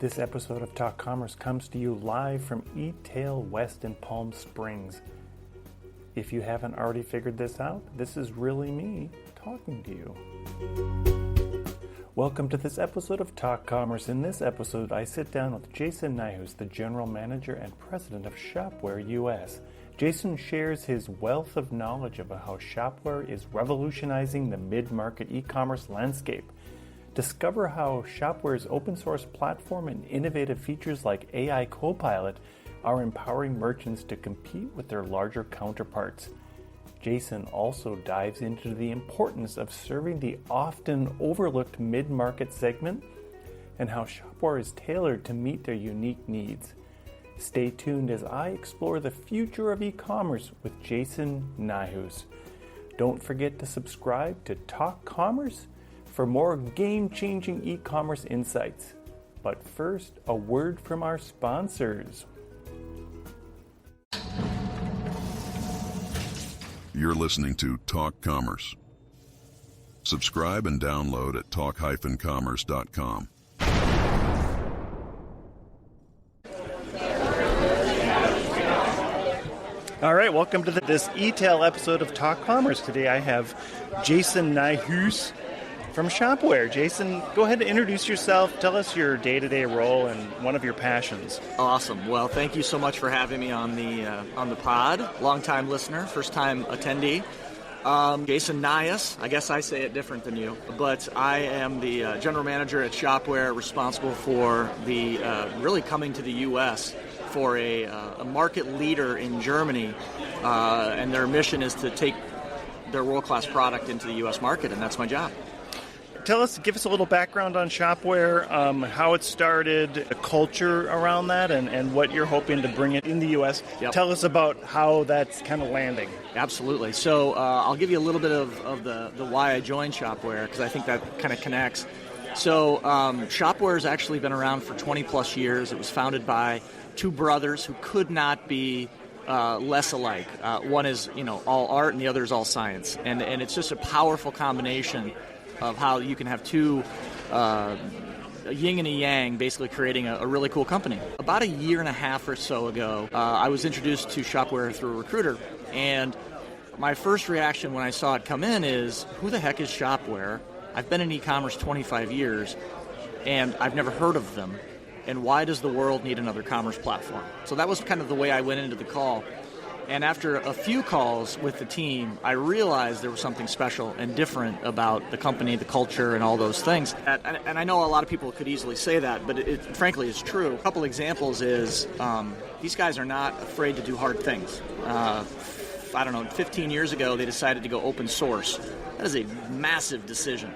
This episode of Talk Commerce comes to you live from eTail West in Palm Springs. If you haven't already figured this out, this is really me talking to you. Welcome to this episode of Talk Commerce. In this episode, I sit down with Jason Nyhus, the General Manager and President of Shopware US. Jason shares his wealth of knowledge about how Shopware is revolutionizing the mid-market e-commerce landscape. Discover how Shopware's open source platform and innovative features like AI Copilot are empowering merchants to compete with their larger counterparts. Jason also dives into the importance of serving the often overlooked mid-market segment and how Shopware is tailored to meet their unique needs. Stay tuned as I explore the future of e-commerce with Jason Nyhus. Don't forget to subscribe to Talk Commerce for more game-changing e-commerce insights. But first, a word from our sponsors. You're listening to Talk Commerce. Subscribe and download at talk-commerce.com. All right, welcome to this eTail episode of Talk Commerce. Today I have Jason Nyhus from Shopware. Jason, go ahead and introduce yourself. Tell us your day-to-day role and one of your passions. Awesome. Well, thank you so much for having me on the pod. Long-time listener, first-time attendee. Jason Nyhus. I guess I say it different than you, but I am the general manager at Shopware, responsible for the really coming to the U.S. for a market leader in Germany, and their mission is to take their world-class product into the U.S. market, and that's my job. Give us a little background on Shopware, how it started, the culture around that, and what you're hoping to bring it in the U.S. Yep. Tell us about how that's kind of landing. Absolutely. So I'll give you a little bit of the why I joined Shopware, because I think that kind of connects. So Shopware has actually been around for 20-plus years. It was founded by two brothers who could not be less alike. One is, all art, and the other is all science. And it's just a powerful combination of how you can have two, a yin and a yang, basically creating a really cool company. About a year and a half or so ago, I was introduced to Shopware through a recruiter, and my first reaction when I saw it come in is, who the heck is Shopware? I've been in e-commerce 25 years, and I've never heard of them, and why does the world need another commerce platform? So that was kind of the way I went into the call. And after a few calls with the team, I realized there was something special and different about the company, the culture, and all those things. And I know a lot of people could easily say that, but it frankly is true. A couple examples is these guys are not afraid to do hard things. 15 years ago, they decided to go open source. That is a massive decision.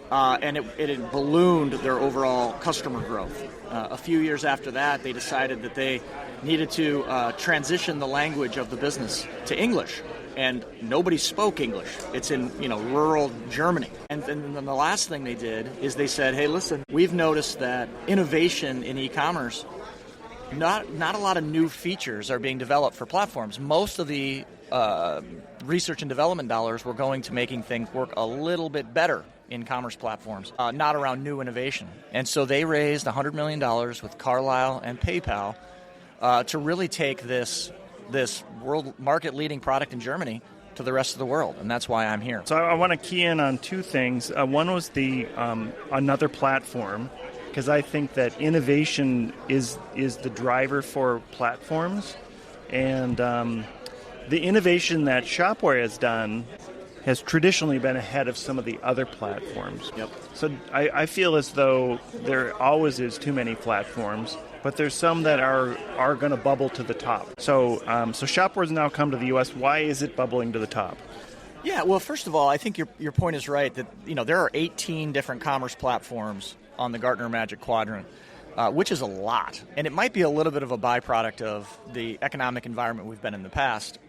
And it ballooned their overall customer growth. A few years after that, they decided that they needed to transition the language of the business to English, and nobody spoke English. It's in rural Germany. And then the last thing they did is they said, hey, listen, we've noticed that innovation in e-commerce, not a lot of new features are being developed for platforms. Most of the research and development dollars were going to making things work a little bit better in commerce platforms, not around new innovation. And so they raised $100 million with Carlyle and PayPal to really take this world market-leading product in Germany to the rest of the world, and that's why I'm here. So I want to key in on two things. One was the another platform, because I think that innovation is the driver for platforms, and the innovation that Shopware has done has traditionally been ahead of some of the other platforms. Yep. So I feel as though there always is too many platforms, but there's some that are going to bubble to the top. So Shopware's now come to the U.S. Why is it bubbling to the top? Yeah, well, first of all, I think your point is right that there are 18 different commerce platforms on the Gartner Magic Quadrant, which is a lot, and it might be a little bit of a byproduct of the economic environment we've been in the past.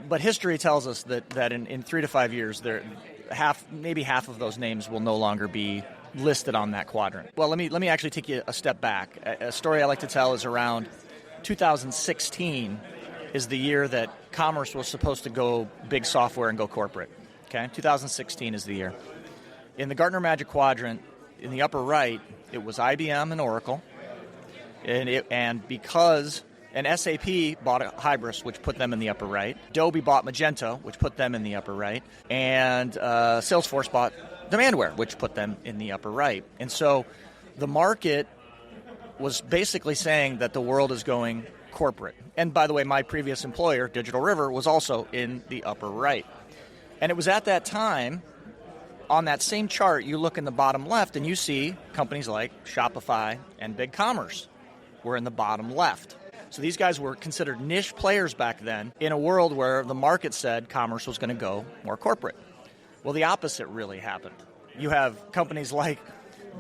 But history tells us that in 3 to 5 years, maybe half of those names will no longer be listed on that quadrant. Well, let me actually take you a step back. A story I like to tell is around 2016 is the year that commerce was supposed to go big software and go corporate. Okay, 2016 is the year. In the Gartner Magic Quadrant, in the upper right, it was IBM and Oracle, and because SAP bought Hybris, which put them in the upper right. Adobe bought Magento, which put them in the upper right, and Salesforce bought Demandware, which put them in the upper right. And so the market was basically saying that the world is going corporate. And by the way, my previous employer, Digital River, was also in the upper right. And it was at that time, on that same chart, you look in the bottom left and you see companies like Shopify and BigCommerce were in the bottom left. So these guys were considered niche players back then in a world where the market said commerce was going to go more corporate. Well, the opposite really happened. You have companies like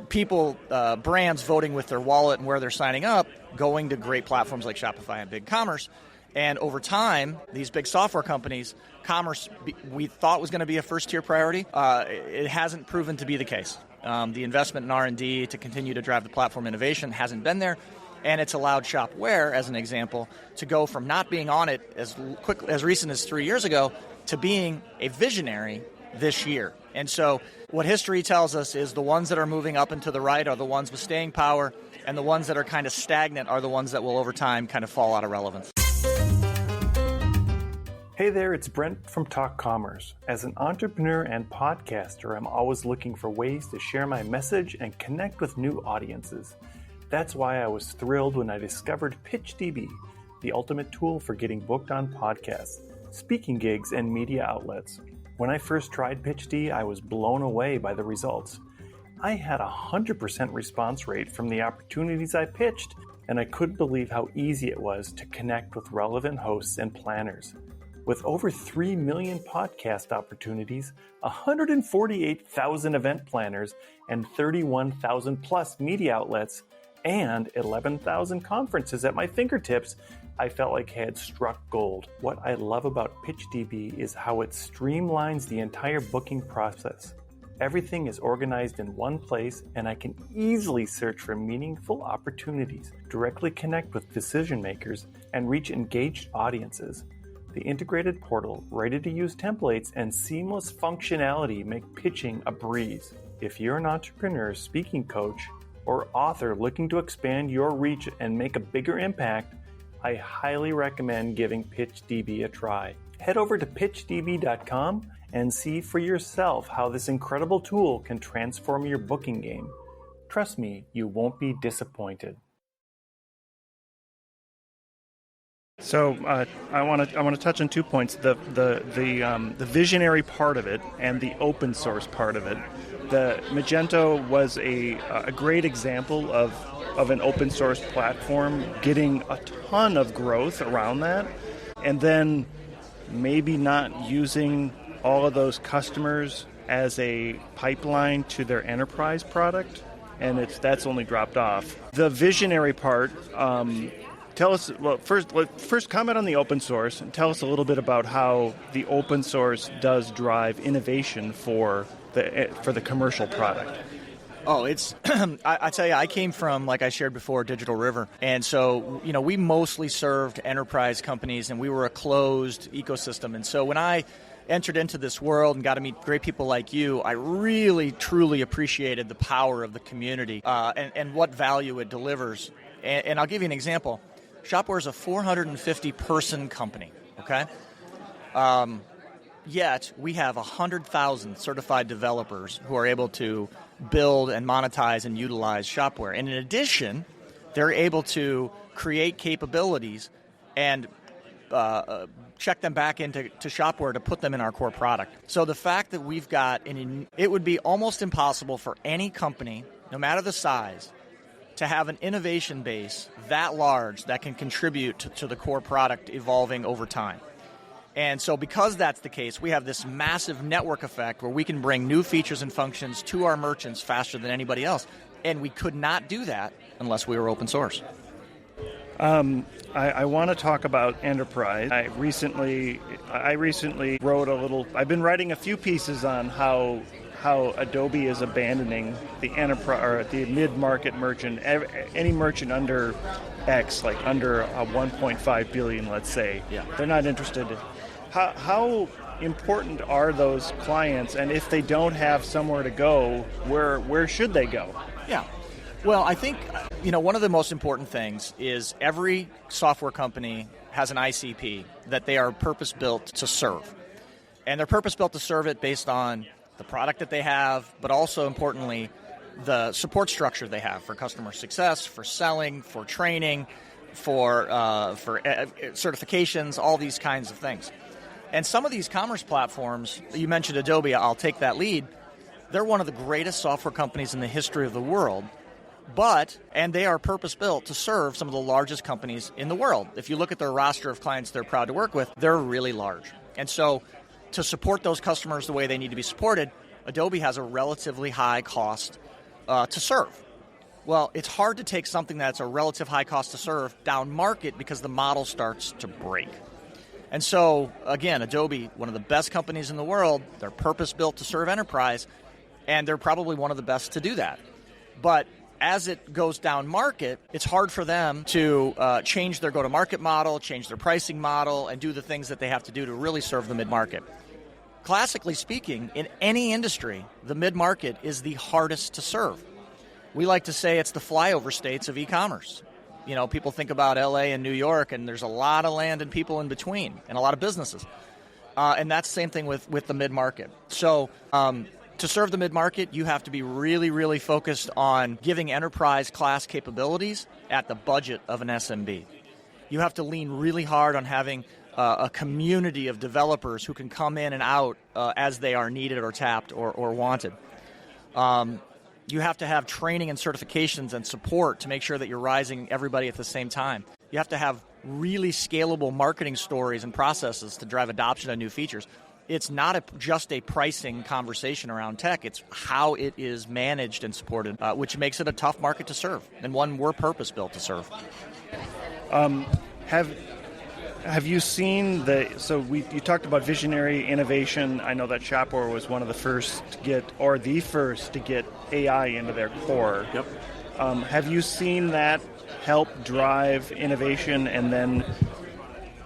brands voting with their wallet and where they're signing up, going to great platforms like Shopify and BigCommerce. And over time, these big software companies, commerce we thought was going to be a first-tier priority. It hasn't proven to be the case. The investment in R&D to continue to drive the platform innovation hasn't been there. And it's allowed Shopware, as an example, to go from not being on it as recent as 3 years ago to being a visionary this year. And so what history tells us is the ones that are moving up and to the right are the ones with staying power, and the ones that are kind of stagnant are the ones that will over time kind of fall out of relevance. Hey there, it's Brent from Talk Commerce. As an entrepreneur and podcaster, I'm always looking for ways to share my message and connect with new audiences. That's why I was thrilled when I discovered PitchDB, the ultimate tool for getting booked on podcasts, speaking gigs, and media outlets. When I first tried PitchD, I was blown away by the results. I had a 100% response rate from the opportunities I pitched, and I couldn't believe how easy it was to connect with relevant hosts and planners. With over 3 million podcast opportunities, 148,000 event planners, and 31,000 plus media outlets, and 11,000 conferences at my fingertips, I felt like I had struck gold. What I love about PitchDB is how it streamlines the entire booking process. Everything is organized in one place, and I can easily search for meaningful opportunities, directly connect with decision makers, and reach engaged audiences. The integrated portal, ready-to-use templates, and seamless functionality make pitching a breeze. If you're an entrepreneur, speaking coach, or author looking to expand your reach and make a bigger impact, I highly recommend giving PitchDB a try. Head over to pitchdb.com and see for yourself how this incredible tool can transform your booking game. Trust me, you won't be disappointed. So I want to touch on 2 points: the visionary part of it and the open source part of it. The Magento was a great example of an open source platform getting a ton of growth around that, and then maybe not using all of those customers as a pipeline to their enterprise product, and that's only dropped off. The visionary part. Tell us, well, first comment on the open source, and tell us a little bit about how the open source does drive innovation for the commercial product. Oh, it's, I tell you, I came from, like I shared before, Digital River. And so, we mostly served enterprise companies, and we were a closed ecosystem. And so when I entered into this world and got to meet great people like you, I really, truly appreciated the power of the community and what value it delivers. And I'll give you an example. Shopware is a 450-person company, okay? Yet we have 100,000 certified developers who are able to build and monetize and utilize Shopware. And in addition, they're able to create capabilities and check them back into Shopware to put them in our core product. So the fact that we've got, it would be almost impossible for any company, no matter the size, to have an innovation base that large that can contribute to the core product evolving over time. And so because that's the case, we have this massive network effect where we can bring new features and functions to our merchants faster than anybody else. And we could not do that unless we were open source. I want to talk about enterprise. I recently wrote I've been writing a few pieces on how Adobe is abandoning the enterprise or the mid-market merchant, any merchant under X, like under a 1.5 billion, let's say. Yeah. They're not interested. How important are those clients, and if they don't have somewhere to go, where should they go? Yeah. Well, I think, one of the most important things is every software company has an ICP that they are purpose-built to serve. And they're purpose-built to serve it based on the product that they have, but also, importantly, the support structure they have for customer success, for selling, for training, for certifications, all these kinds of things. And some of these commerce platforms, you mentioned Adobe, I'll take that lead, they're one of the greatest software companies in the history of the world, and they are purpose-built to serve some of the largest companies in the world. If you look at their roster of clients they're proud to work with, they're really large. And so to support those customers the way they need to be supported, Adobe has a relatively high cost to serve. Well, it's hard to take something that's a relative high cost to serve down market because the model starts to break. And so, again, Adobe, one of the best companies in the world, they're purpose-built to serve enterprise, and they're probably one of the best to do that. But as it goes down market, it's hard for them to change their go-to-market model, change their pricing model, and do the things that they have to do to really serve the mid-market. Classically speaking, in any industry, the mid-market is the hardest to serve. We like to say it's the flyover states of e-commerce. People think about LA and New York, and there's a lot of land and people in between, and a lot of businesses. And that's the same thing with the mid-market. So to serve the mid-market, you have to be really, really focused on giving enterprise-class capabilities at the budget of an SMB. You have to lean really hard on having a community of developers who can come in and out as they are needed or tapped or wanted. You have to have training and certifications and support to make sure that you're rising everybody at the same time. You have to have really scalable marketing stories and processes to drive adoption of new features. It's not just a pricing conversation around tech. It's how it is managed and supported, which makes it a tough market to serve, and one we're purpose-built to serve. Have you seen you talked about visionary innovation. I know that Shopware was one of the first to get AI into their core. Yep. Have you seen that help drive innovation and then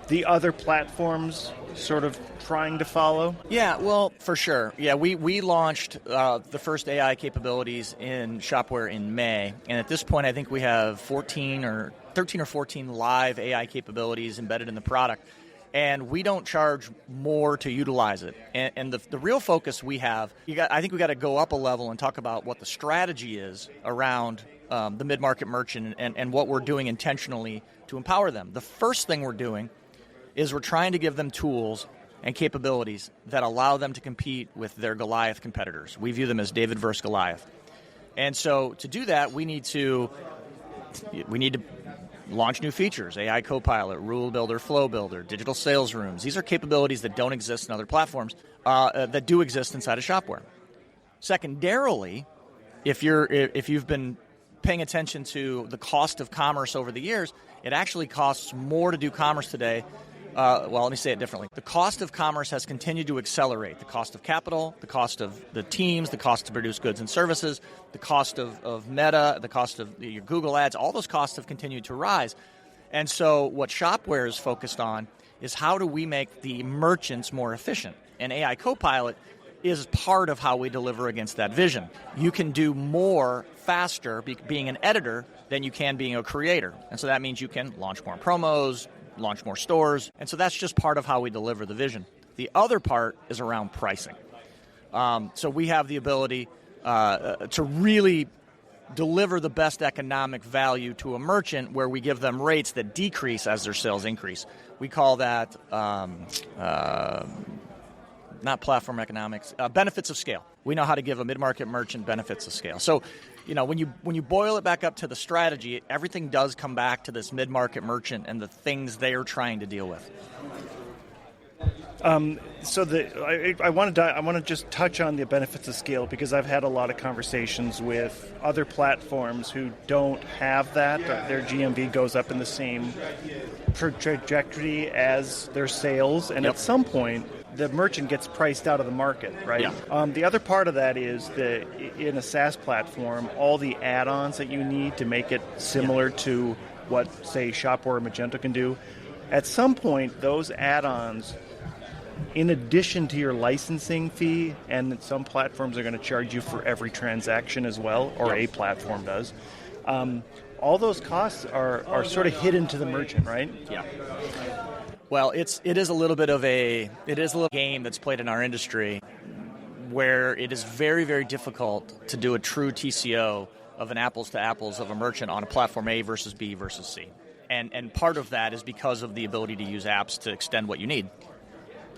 the other platforms sort of trying to follow? Yeah, well, for sure. Yeah, we launched the first AI capabilities in Shopware in May, and at this point I think we have 13 or 14 live AI capabilities embedded in the product, and we don't charge more to utilize it. And the real focus we have, I think we got to go up a level and talk about what the strategy is around the mid-market merchant and what we're doing intentionally to empower them. The first thing we're doing is we're trying to give them tools and capabilities that allow them to compete with their Goliath competitors. We view them as David versus Goliath. And so to do that, we need to launch new features, AI Copilot, Rule Builder, Flow Builder, digital sales rooms. These are capabilities that don't exist in other platforms that do exist inside of Shopware. Secondarily, if you've been paying attention to the cost of commerce over the years, it actually costs more to do commerce today. Let me say it differently. The cost of commerce has continued to accelerate. The cost of capital, the cost of the teams, the cost to produce goods and services, the cost of Meta, the cost of your Google ads, all those costs have continued to rise. And so what Shopware is focused on is how do we make the merchants more efficient? And AI Copilot is part of how we deliver against that vision. You can do more faster being an editor than you can being a creator. And so that means you can launch more promos, launch more stores, and so that's just part of how we deliver the vision. The other part is around pricing. So we have the ability to really deliver the best economic value to a merchant where we give them rates that decrease as their sales increase. We call that, not platform economics, benefits of scale. We know how to give a mid-market merchant benefits of scale. So, when you boil it back up to the strategy, everything does come back to this mid-market merchant and the things they're trying to deal with. I want to just touch on the benefits of scale because I've had a lot of conversations with other platforms who don't have that. Their GMV goes up in the same trajectory as their sales, and at some point, the merchant gets priced out of the market, right? Yeah. The other part of that is that in a SaaS platform, all the add-ons that you need to make it similar to what, say, Shopware or Magento can do, at some point, those add-ons, in addition to your licensing fee, and some platforms are going to charge you for every transaction as well, or a platform does, All those costs are sort of hidden to the merchant, right? Yeah. Well, it is a little bit of a little game that's played in our industry where it is very, very difficult to do a true TCO of an apples to apples of a merchant on a platform A versus B versus C. And part of that is because of the ability to use apps to extend what you need.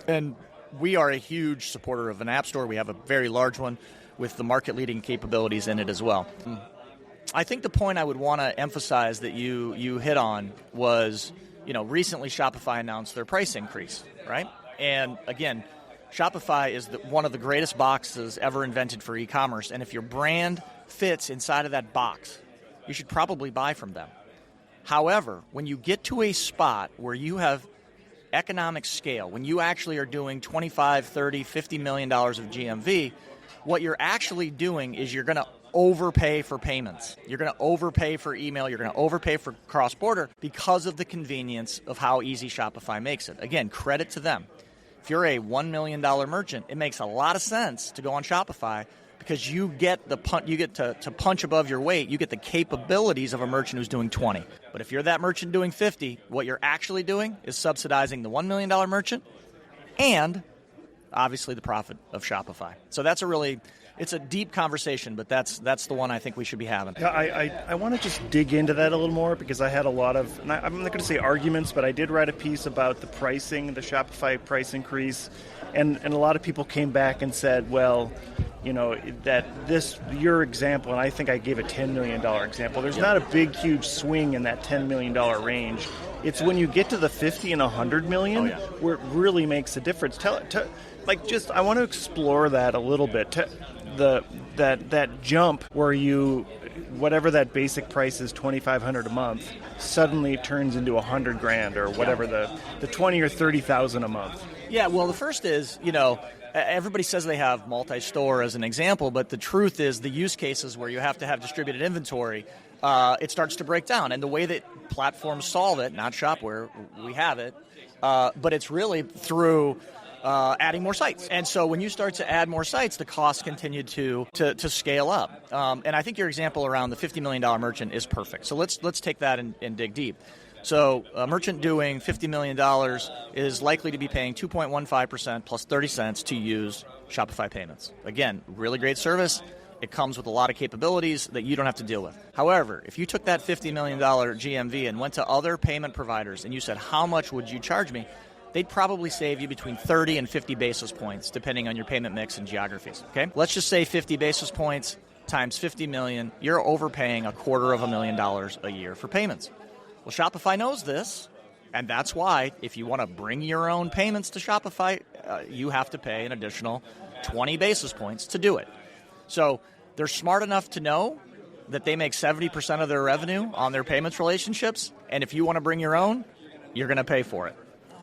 And we are a huge supporter of an app store. We have a very large one with the market-leading capabilities in it as well. I think the point I would want to emphasize that you hit on was, recently Shopify announced their price increase, right? And again, Shopify is one of the greatest boxes ever invented for e-commerce. And if your brand fits inside of that box, you should probably buy from them. However, when you get to a spot where you have economic scale, when you actually are doing $25, $30, $50 million of GMV, what you're actually doing is you're going to overpay for payments. You're going to overpay for email. You're going to overpay for cross-border because of the convenience of how easy Shopify makes it. Again, credit to them. If you're a $1 million merchant, it makes a lot of sense to go on Shopify because you get to punch above your weight. You get the capabilities of a merchant who's doing 20. But if you're that merchant doing 50, what you're actually doing is subsidizing the $1 million merchant and obviously the profit of Shopify. So that's it's a deep conversation, but that's the one I think we should be having. Yeah, I want to just dig into that a little more because I had a lot of, and I'm not going to say arguments, but I did write a piece about the pricing, the Shopify price increase, and a lot of people came back and said, well, your example, and I think I gave a $10 million example, there's not a big, huge swing in that $10 million range. It's when you get to the 50 and 100 million where it really makes a difference. I want to explore that a little bit. That jump where whatever that basic price is, $2,500 a month, suddenly turns into $100,000 or whatever the 20 or 30,000 a month. Yeah, well, the first is, everybody says they have multi-store as an example, but the truth is the use cases where you have to have distributed inventory, it starts to break down. And the way that platforms solve it, not Shopware, we have it, but it's really through adding more sites. And so when you start to add more sites, the costs continue to scale up. And I think your example around the $50 million merchant is perfect. So let's take that and dig deep. So a merchant doing $50 million is likely to be paying 2.15% plus 30 cents to use Shopify payments. Again, really great service. It comes with a lot of capabilities that you don't have to deal with. However, if you took that $50 million GMV and went to other payment providers and you said, how much would you charge me? They'd probably save you between 30 and 50 basis points, depending on your payment mix and geographies. Okay, let's just say 50 basis points times 50 million, you're overpaying $250,000 a year for payments. Well, Shopify knows this, and that's why if you want to bring your own payments to Shopify, you have to pay an additional 20 basis points to do it. So they're smart enough to know that they make 70% of their revenue on their payments relationships, and if you want to bring your own, you're going to pay for it.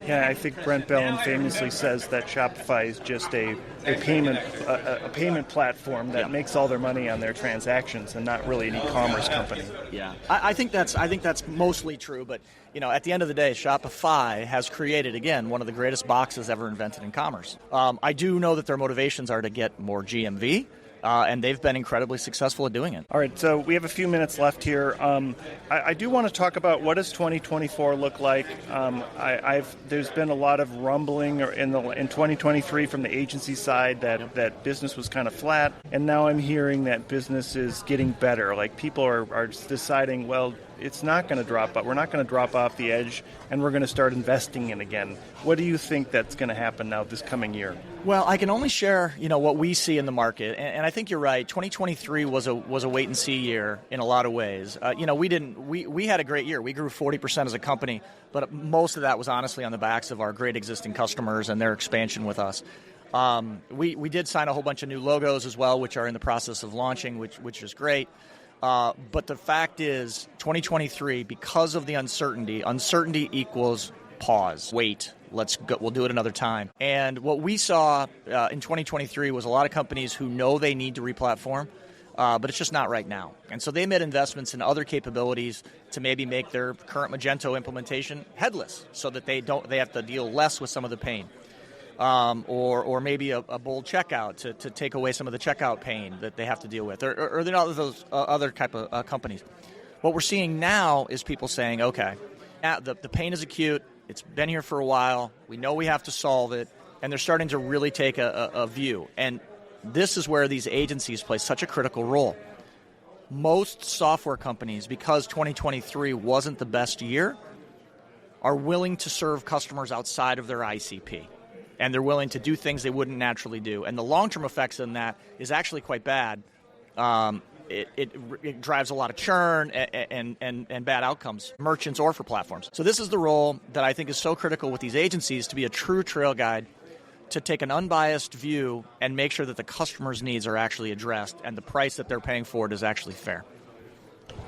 Yeah, I think Brent Bellin famously says that Shopify is just a payment platform that makes all their money on their transactions and not really an e-commerce company. Yeah, I think that's mostly true, but at the end of the day, Shopify has created, again, one of the greatest boxes ever invented in commerce. I do know that their motivations are to get more GMV. And they've been incredibly successful at doing it. All right, so we have a few minutes left here. I do want to talk about what does 2024 look like. There's been a lot of rumbling in 2023 from the agency side that business was kind of flat, and now I'm hearing that business is getting better. Like people are deciding, well, it's not going to drop, but we're not going to drop off the edge, and we're going to start investing in again. What do you think that's going to happen now this coming year? Well, I can only share, what we see in the market, and I think you're right. 2023 was a wait and see year in a lot of ways. We had a great year. We grew 40% as a company, but most of that was honestly on the backs of our great existing customers and their expansion with us. We did sign a whole bunch of new logos as well, which are in the process of launching, which is great. But the fact is, 2023, because of the uncertainty equals pause, wait, we'll do it another time. And what we saw in 2023 was a lot of companies who know they need to replatform, but it's just not right now. And so they made investments in other capabilities to maybe make their current Magento implementation headless so that they have to deal less with some of the pain. or maybe a bold checkout to take away some of the checkout pain that they have to deal with, or they're not those other type of companies. What we're seeing now is people saying, okay, the pain is acute, it's been here for a while, we know we have to solve it, and they're starting to really take a view. And this is where these agencies play such a critical role. Most software companies, because 2023 wasn't the best year, are willing to serve customers outside of their ICP. And they're willing to do things they wouldn't naturally do. And the long-term effects in that is actually quite bad. It drives a lot of churn and bad outcomes, merchants or for platforms. So this is the role that I think is so critical with these agencies, to be a true trail guide, to take an unbiased view and make sure that the customer's needs are actually addressed and the price that they're paying for it is actually fair.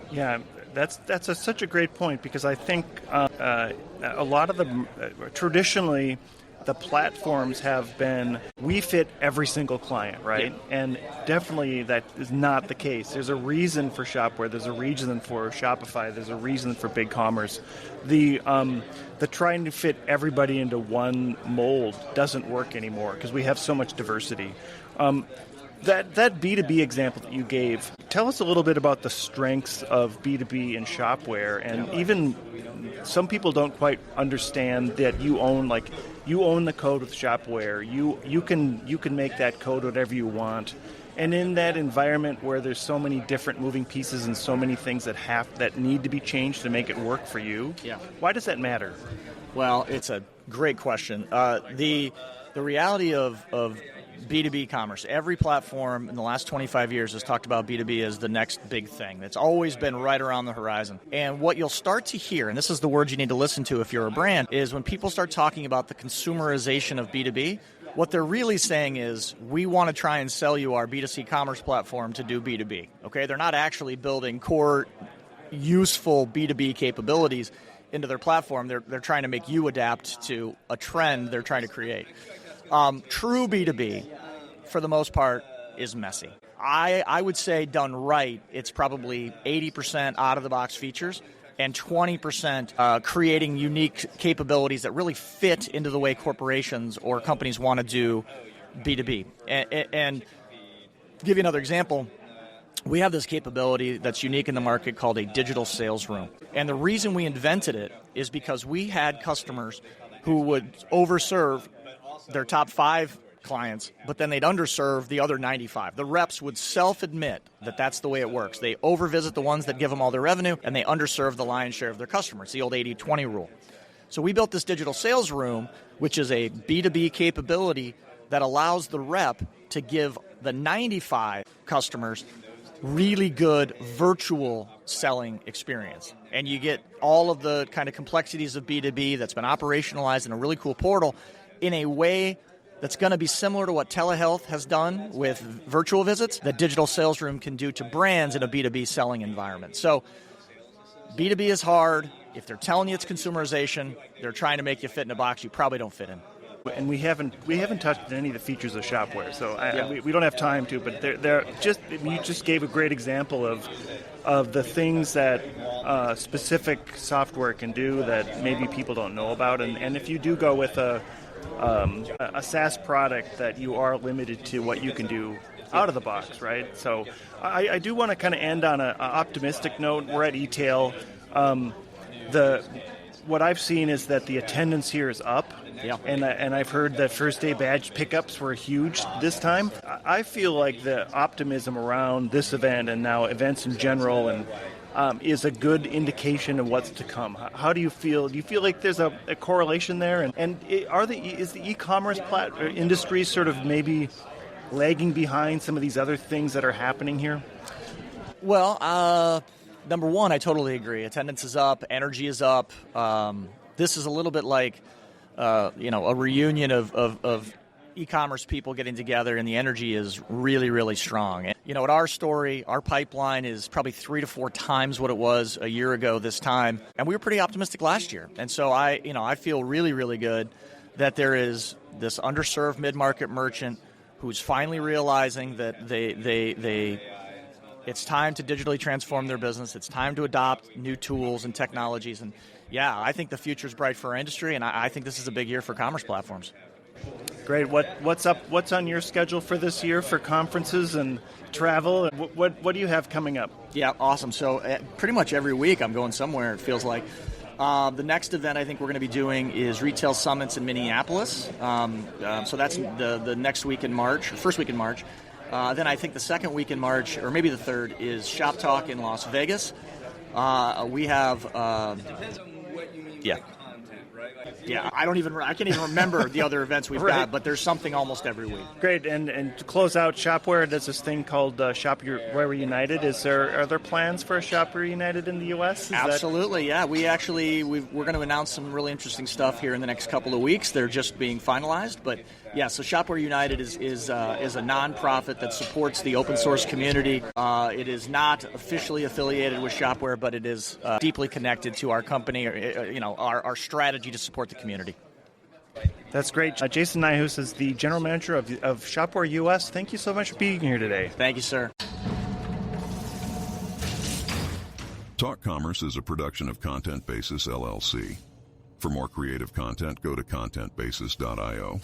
Yeah, that's such a great point, because I think a lot of the traditionally the platforms have been, we fit every single client, right? Yeah. And definitely that is not the case. There's a reason for Shopware, there's a reason for Shopify, there's a reason for BigCommerce. The trying to fit everybody into one mold doesn't work anymore because we have so much diversity. That B2B example that you gave, tell us a little bit about the strengths of B2B in Shopware, and even some people don't quite understand that you own the code with Shopware. You can make that code whatever you want. And in that environment where there's so many different moving pieces and so many things that need to be changed to make it work for you, why does that matter? Well, it's a great question. The reality of B2B commerce, every platform in the last 25 years has talked about B2B as the next big thing. It's always been right around the horizon. And what you'll start to hear, and this is the word you need to listen to if you're a brand, is when people start talking about the consumerization of B2B, what they're really saying is, we want to try and sell you our B2C commerce platform to do B2B. Okay? They're not actually building core, useful B2B capabilities into their platform. They're trying to make you adapt to a trend they're trying to create. True B2B, for the most part, is messy. I would say done right, it's probably 80% out-of-the-box features and 20% creating unique capabilities that really fit into the way corporations or companies want to do B2B. And to give you another example, we have this capability that's unique in the market called a digital sales room. And the reason we invented it is because we had customers who would overserve their top 5 clients, but then they'd underserve the other 95. The reps would self-admit that that's the way it works. They overvisit the ones that give them all their revenue, and they underserve the lion's share of their customers, the old 80-20 rule. So we built this digital sales room, which is a B2B capability that allows the rep to give the 95 customers really good virtual selling experience. And you get all of the kind of complexities of B2B that's been operationalized in a really cool portal in a way that's going to be similar to what telehealth has done with virtual visits that digital sales room can do to brands in a B2B selling environment. So B2B is hard. If they're telling you it's consumerization, they're trying to make you fit in a box you probably don't fit in. And we haven't touched any of the features of Shopware, so we don't have time to. But you just gave a great example of the things that specific software can do that maybe people don't know about. And if you do go with a SaaS product, that you are limited to what you can do out of the box, right? So I do want to kind of end on an optimistic note. We're at eTail. What I've seen is that the attendance here is up. Yeah. And I've heard that first day badge pickups were huge this time. I feel like the optimism around this event and now events in general and is a good indication of what's to come. How do you feel? Do you feel like there's a correlation there? Is the e-commerce industry sort of maybe lagging behind some of these other things that are happening here? Well, number one, I totally agree. Attendance is up, energy is up. This is a little bit like a reunion of e-commerce people getting together, and the energy is really, really strong. At our story, our pipeline is probably 3 to 4 times what it was a year ago this time, and we were pretty optimistic last year. And so I feel really, really good that there is this underserved mid-market merchant who's finally realizing that it's time to digitally transform their business. It's time to adopt new tools and technologies. And I think the future is bright for our industry, and I think this is a big year for commerce platforms. Great. What's up? What's on your schedule for this year for conferences and travel? What do you have coming up? Yeah, awesome. So pretty much every week I'm going somewhere, it feels like. The next event I think we're going to be doing is Retail Summits in Minneapolis. So that's the next week in March, or first week in March. Then I think the second week in March, or maybe the third, is Shop Talk in Las Vegas. We have... Yeah, I can't even remember the other events we've got, but there's something almost every week. Great, and to close out Shopware, there's this thing called Shopware United. Are there plans for a Shopware United in the U.S.? Absolutely, yeah. We're going to announce some really interesting stuff here in the next couple of weeks. They're just being finalized, but yeah. So Shopware United is a nonprofit that supports the open source community. It is not officially affiliated with Shopware, but it is deeply connected to our company, our strategy to support the community. That's great. Jason Nyhus is the general manager of Shopware US. Thank you so much for being here today. Thank you, sir. Talk Commerce is a production of Content Basis, LLC. For more creative content, go to contentbasis.io.